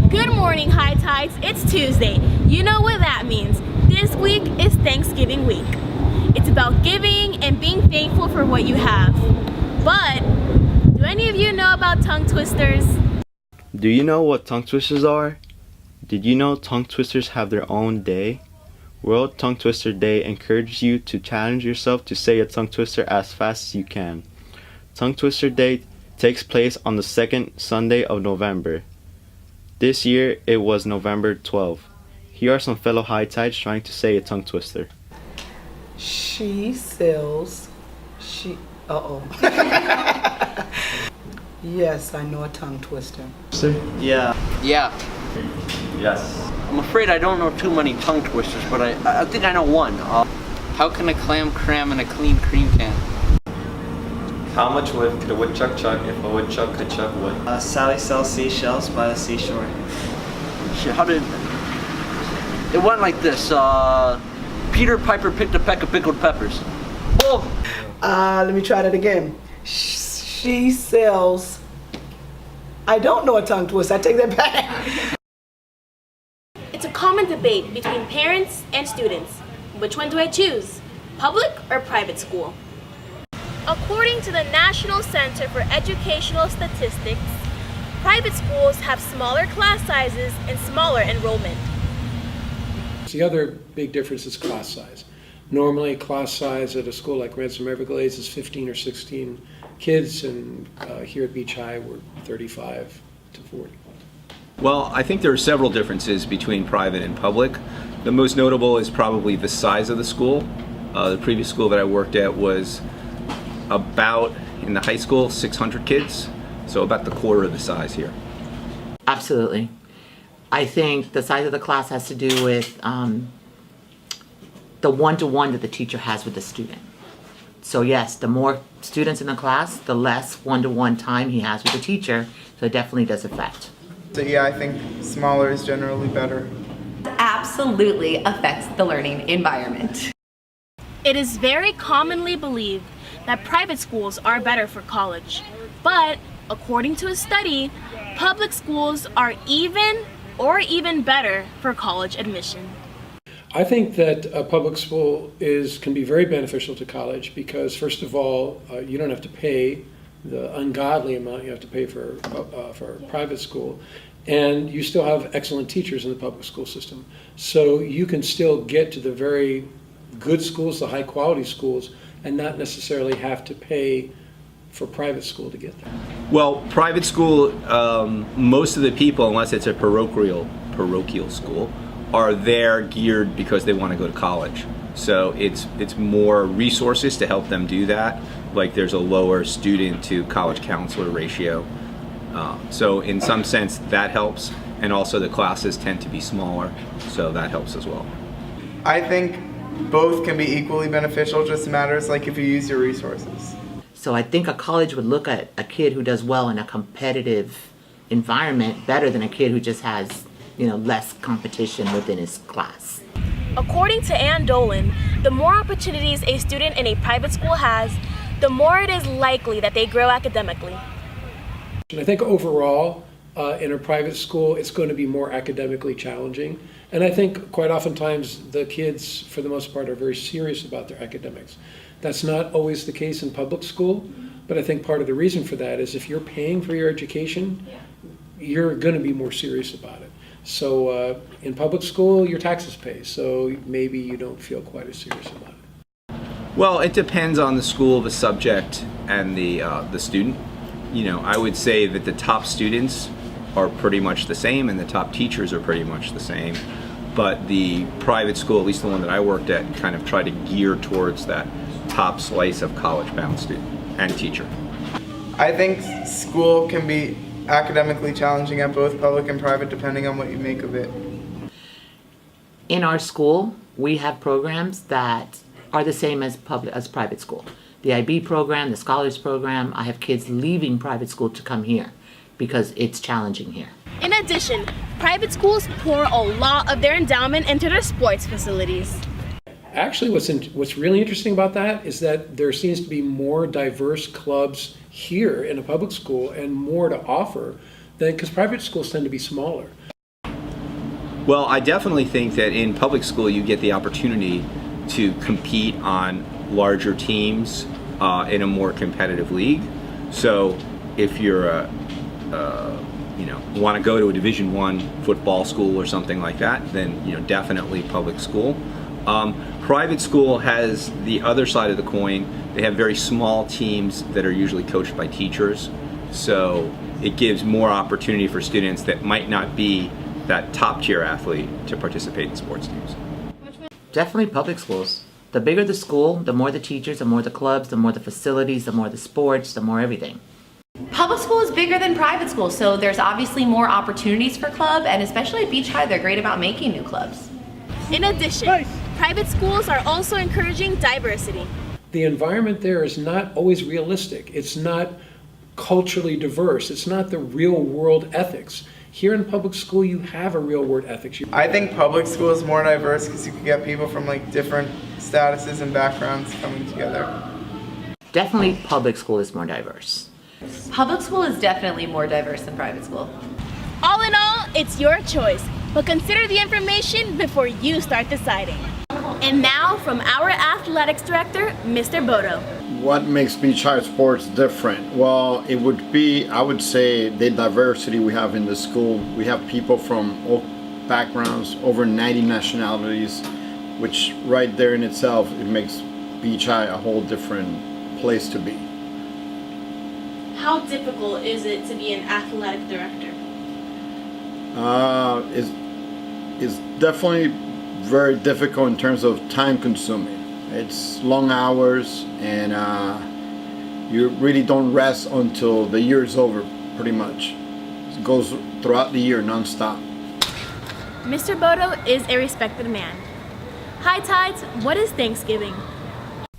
Good morning, High Tides. It's Tuesday. You know what that means. This week is Thanksgiving week. It's about giving and being thankful for what you have. But do any of you know about tongue twisters? Do you know what tongue twisters are? Did you know tongue twisters have their own day? World Tongue Twister Day encourages you to challenge yourself to say a tongue twister as fast as you can. Tongue Twister Day takes place on the second Sunday of November. This year it was November 12th. Here are some fellow high tides trying to say a tongue twister. She sells. Yes, I know a tongue twister. Yeah. Yes. I'm afraid I don't know too many tongue twisters, but I think I know one. How can a clam cram in a clean cream can? How much wood could a woodchuck chuck if a woodchuck could chuck wood? Sally sells seashells by the seashore. Shit, how did... It went like this. Peter Piper picked a peck of pickled peppers. Oh! Let me try that again. She sells. I don't know a tongue twist. I take that back. It's a common debate between parents and students. Which one do I choose? Public or private school? According to the National Center for Educational Statistics, private schools have smaller class sizes and smaller enrollment. The other big difference is class size. Normally, class size at a school like Ransom Everglades is 15 or 16 kids, and here at Beach High, we're 35 to 40. Well, I think there are several differences between private and public. The most notable is probably the size of the school. The previous school that I worked at was about, in the high school, 600 kids, so about the quarter of the size here. Absolutely. I think the size of the class has to do with the one-to-one that the teacher has with the student. So yes, the more students in the class, the less one-to-one time he has with the teacher, so it definitely does affect. So yeah, I think smaller is generally better. Absolutely affects the learning environment. It is very commonly believed that private schools are better for college. But according to a study, public schools are even better for college admission. I think that a public school can be very beneficial to college because, first of all, you don't have to pay the ungodly amount you have to pay for a private school, and you still have excellent teachers in the public school system. So you can still get to the very good schools, the high quality schools, and not necessarily have to pay for private school to get there. Well, private school, most of the people, unless it's a parochial school, are there geared because they want to go to college. So it's more resources to help them do that. Like there's a lower student to college counselor ratio. So in some sense that helps, and also the classes tend to be smaller, so that helps as well. I think both can be equally beneficial, just matters like if you use your resources. So I think a college would look at a kid who does well in a competitive environment better than a kid who just has, less competition within his class. According to Ann Dolan, the more opportunities a student in a private school has, the more it is likely that they grow academically. I think overall, in a private school, it's going to be more academically challenging. And I think quite oftentimes the kids, for the most part, are very serious about their academics. That's not always the case in public school, but I think part of the reason for that is if you're paying for your education, you're going to be more serious about it. So in public school, your taxes pay, so maybe you don't feel quite as serious about it. Well, it depends on the school, the subject, and the student. I would say that the top students are pretty much the same, and the top teachers are pretty much the same. But the private school, at least the one that I worked at, kind of tried to gear towards that top slice of college-bound student and teacher. I think school can be academically challenging at both public and private, depending on what you make of it. In our school, we have programs that are the same as private school. The IB program, the Scholars program, I have kids leaving private school to come here because it's challenging here. In addition, private schools pour a lot of their endowment into their sports facilities. Actually, what's really interesting about that is that there seems to be more diverse clubs here in a public school and more to offer than, because private schools tend to be smaller. Well, I definitely think that in public school you get the opportunity to compete on larger teams in a more competitive league. So if you're want to go to a Division I football school or something like that, then definitely public school. Private school has the other side of the coin. They have very small teams that are usually coached by teachers, so it gives more opportunity for students that might not be that top tier athlete to participate in sports teams. Definitely public schools. The bigger the school, the more the teachers, the more the clubs, the more the facilities, the more the sports, the more everything. Public school is bigger than private school, so there's obviously more opportunities for club, and especially at Beach High, they're great about making new clubs. In addition, private schools are also encouraging diversity. The environment there is not always realistic. It's not culturally diverse. It's not the real world ethics. Here in public school, you have a real world ethics. I think public school is more diverse because you can get people from like different statuses and backgrounds coming together. Definitely public school is more diverse. Public school is definitely more diverse than private school. All in all, it's your choice, but consider the information before you start deciding. And now from our athletics director, Mr. Bodo. What makes Beach High sports different? Well, it would be, I would say, the diversity we have in the school. We have people from all backgrounds, over 90 nationalities, which right there in itself, it makes Beach High a whole different place to be. How difficult is it to be an athletic director? It's definitely very difficult in terms of time consuming. It's long hours, and you really don't rest until the year is over, pretty much. It goes throughout the year non-stop. Mr. Bodo is a respected man. High Tides, what is Thanksgiving?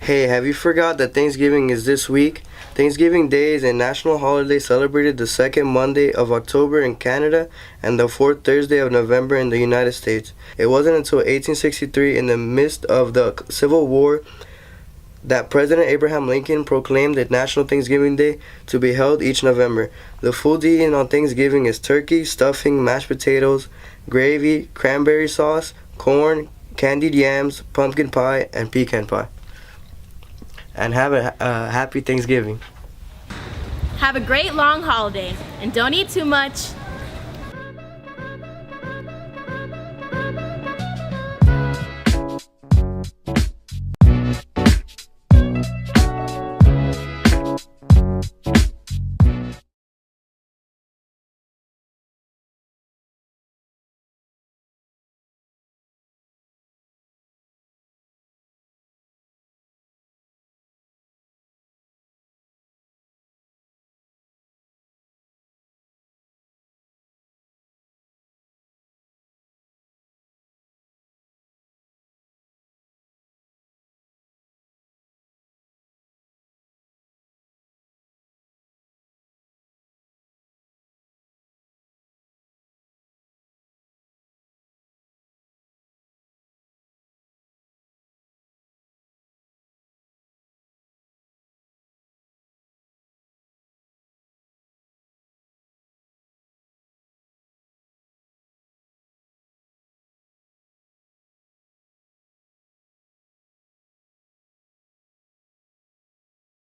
Hey, have you forgot that Thanksgiving is this week? Thanksgiving Day is a national holiday celebrated the second Monday of October in Canada and the fourth Thursday of November in the United States. It wasn't until 1863, in the midst of the Civil War, that President Abraham Lincoln proclaimed a National Thanksgiving Day to be held each November. The food eaten on Thanksgiving is turkey, stuffing, mashed potatoes, gravy, cranberry sauce, corn, candied yams, pumpkin pie, and pecan pie. And have a happy Thanksgiving. Have a great long holiday, and don't eat too much.